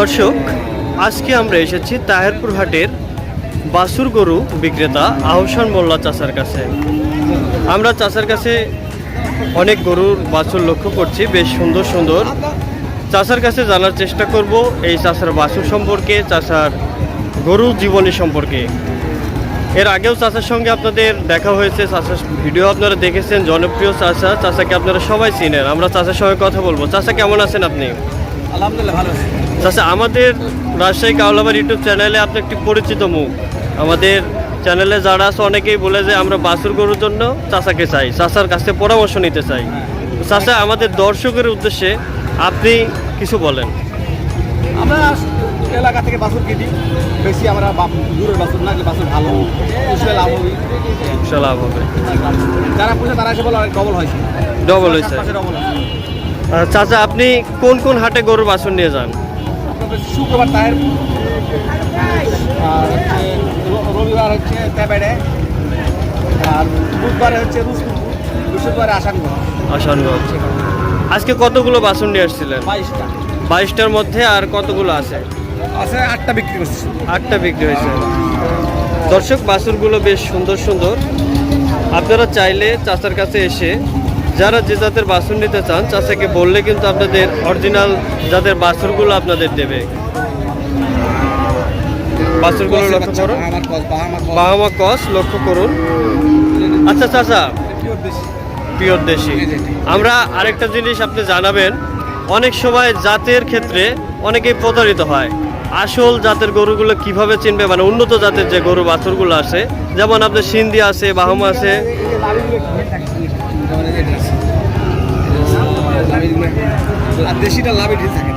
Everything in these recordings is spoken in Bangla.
দর্শক, আজকে আমরা এসেছি তাহেরপুর হাটের বাছুর গরু বিক্রেতা আহসান মোল্লা চাচার কাছে। আমরা চাচার কাছে অনেক গরুর বাছুর লক্ষ্য করছি, বেশ সুন্দর সুন্দর। চাচার কাছে জানার চেষ্টা করব এই চাচার বাছুর সম্পর্কে, চাচার গরু জীবনী সম্পর্কে। এর আগেও চাচার সঙ্গে আপনাদের দেখা হয়েছে, চাচার ভিডিও আপনারা দেখেছেন। জনপ্রিয় চাচা, চাচাকে আপনারা সবাই চিনেন। আমরা চাচার সঙ্গে কথা বলবো। চাচা, কেমন আছেন আপনি? আলহামদুলিল্লাহ ভালো আছি। চাচা, আমাদের রাজশাহী কাওলাবাড়ি ইউটিউব চ্যানেলে আপনি একটি পরিচিত মুখ। আমাদের চ্যানেলে যারা আছে অনেকেই বলে যে আমরা বাছুর গরুর জন্য চাচাকে চাই, চাচার কাছে পরামর্শ নিতে চাই। চাচা, আমাদের দর্শকের উদ্দেশ্যে আপনি কিছু বলেন। আমরা এলাকা থেকে বাছুর কিনি বেশি, আমরা দূরের বাছুর না, বাছুর ভালো পুষলে লাভ হবে, লাভ হবে। যারা পুষে তারা এসে বলে অনেক ডবল হয়েছে, ডবল হয়েছে। ডবল হয়েছে। চাচা, আপনি কোন কোন হাটে গরুর বাছুর নিয়ে যান? শুক্রবার তাহেরপুর, আর রবিবার হচ্ছে তেবেড়ে, আর বুধবারে হচ্ছে রুসপুর, বৃহস্পতিবারে আসানগঞ্জ। আজকে কতগুলো বাছুর নিয়ে আসছিলেন? 22টা। 22টার মধ্যে আর কতগুলো আছে? 8টা বিক্রি করছি। 8টা বিক্রি হয়েছে। দর্শক, বাছুরগুলো বেশ সুন্দর সুন্দর। আপনারা চাইলে চাচার কাছে এসে যারা যে জাতের বাছুর নিতে চান, চাচাকে বললে কিন্তু আপনাদের অরিজিনাল জাতের বাছুরগুলো আপনাদের দেবে। বাছুরগুলো লক্ষ্য করুন, বাহামা ক্রস লক্ষ্য করুন। আচ্ছা চাচা, পিওর দেশি। আমরা আরেকটা জিনিস আপনি জানাবেন, অনেক সময় জাতের ক্ষেত্রে অনেকেই প্রতারিত হয়। আসল জাতের গরুগুলো কিভাবে চিনবে, মানে উন্নত জাতের যে গরু বাছুরগুলো আছে, যেমন আপনার সিন্ধি আছে, বাহামা আছে। দেশিটা লাভে ঢিল থাকে,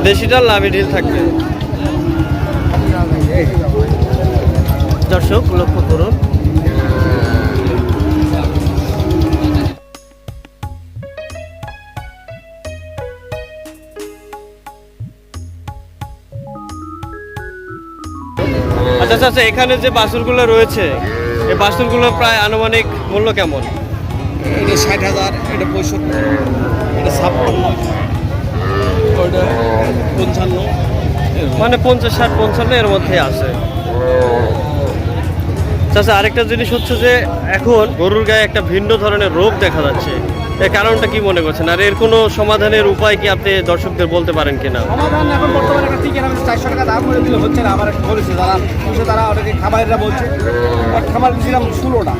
দেশিটা লাভে ঢিল থাকবে। দর্শক লক্ষ্য করুন। আচ্ছা আচ্ছা, এখানে যে বাছুরগুলো রয়েছে, এই বাছুরগুলো প্রায় আনুমানিক মূল্য কেমন? এটা 60,000, এটা 65, এটা 56, ওটা 55, মানে 50, 60, 55 এর মধ্যে আছে। চাচা, আরেকটা জিনিস হচ্ছে যে এখন গরুর গায়ে একটা ভিন্ন ধরনের রোগ দেখা যাচ্ছে। এর কারণটা কি মনে করছেন, আর এর কোনো সমাধানের উপায় কি আপনি দর্শকদের বলতে পারেন কিনা? সমাধান এখন বর্তমানে একটা টিকেট আমি 400 টাকা দাম করে দিলে হচ্ছে না। আমার বলেছে যারা পুষে, তারা অনেকে খামারিরা বলছে, খামার দিয়েছিলাম 16টা,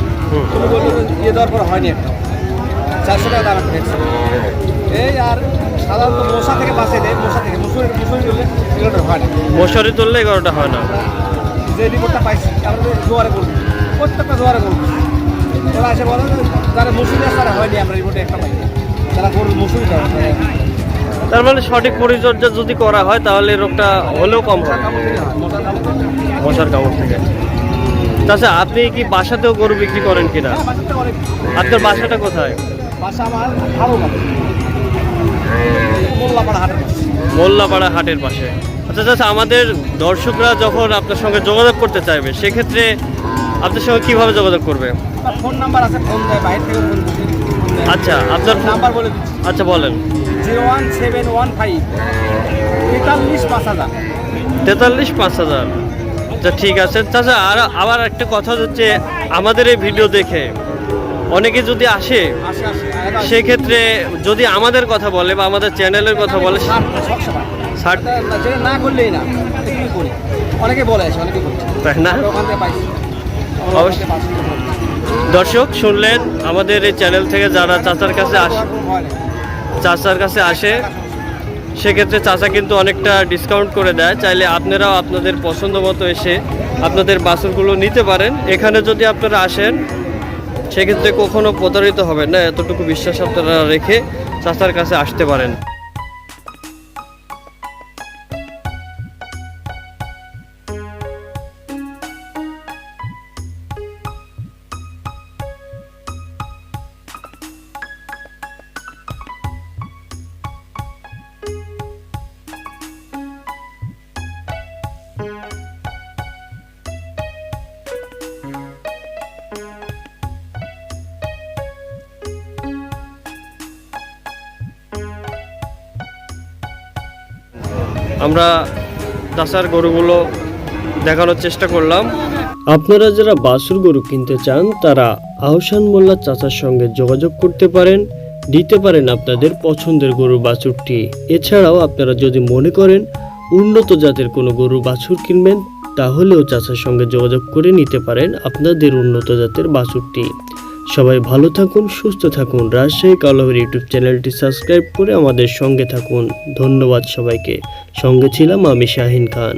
তুমি বললো ইয়ে দেওয়ার পর হয়নি, একটা 400 টাকা দাম একটা দেখছে। এই আর সাধারণত মশা থেকে বাঁচে দেয়, মশা থেকে মুসুরি তুললে এগুলোটা হয় না, মশারি তুললে এগারোটা হয় না। যে রিপোর্টটা পাইছি আমরা জোয়ারে করবো, প্রত্যেকটা জোয়ারে করবো। ওরা এসে বলে যারা মুসুরি আছে তারা হয়নি, আমরা রিপোর্টে একটা পাই, তারা গরুর মুসুরি দেওয়া। তার মানে সঠিক পরিচর্যা যদি করা হয় তাহলে রোগটা হলেও কম হয়, মশার কামড় থেকে। চাচা, আপনি কি বাসাতেও গরু বিক্রি করেন কিনা? আপনার বাসাটা কোথায়? বাসা আমার ভালো লাগে, মোল্লাপাড়া হাটের পাশে। আচ্ছা চাচা, আমাদের দর্শকরা যখন আপনার সঙ্গে যোগাযোগ করতে চাইবে, সেক্ষেত্রে আপনার সঙ্গে কীভাবে যোগাযোগ করবে? ফোন নাম্বার আছে, ফোন দেয়, বাইরে থেকে ফোন দিচ্ছি। আচ্ছা, আপনার নাম্বার বলে দিচ্ছি। আচ্ছা বলেন। 01715 43 5000। 43 5000। আচ্ছা ঠিক আছে চাচা। আর আবার একটা কথা হচ্ছে, আমাদের এই ভিডিও দেখে অনেকে যদি আসে, সেক্ষেত্রে যদি আমাদের কথা বলে বা আমাদের চ্যানেলের কথা বলে, না করলেই না, অনেকে বলে আসে, অনেকে বলছে, তাই না? ওখান থেকে পাইছি। অবশ্যই। দর্শক শুনলেন, আমাদের এই চ্যানেল থেকে যারা চাচার কাছে আসে, সেক্ষেত্রে চাচা কিন্তু অনেকটা ডিসকাউন্ট করে দেয়। চাইলে আপনারাও আপনাদের পছন্দ মতো এসে আপনাদের বাছুরগুলো নিতে পারেন। এখানে যদি আপনারা আসেন, সেক্ষেত্রে কখনো প্রতারিত হবেন না, এতটুকু বিশ্বাস আপনারা রেখে চাচার কাছে আসতে পারেন। আমরা চাচার গরুগুলো দেখানোর চেষ্টা করলাম। আপনারা যারা বাছুর গরু কিনতে চান তারা আহসান মোল্লা চাচার সঙ্গে যোগাযোগ করতে পারেন, দিতে পারেন আপনাদের পছন্দের গরু বাছুরটি। এছাড়াও আপনারা যদি মনে করেন উন্নত জাতের কোনো গরু বাছুর কিনবেন তাহলেও চাচার সঙ্গে যোগাযোগ করে নিতে পারেন আপনাদের উন্নত জাতের বাছুরটি। সবাই ভালো থাকুন, সুস্থ থাকুন। রাজশাহী কাউলাহর ইউটিউব চ্যানেলটি সাবস্ক্রাইব করে আমাদের সঙ্গে থাকুন। ধন্যবাদ সবাইকে। সঙ্গে ছিলাম আমি শাহিন খান।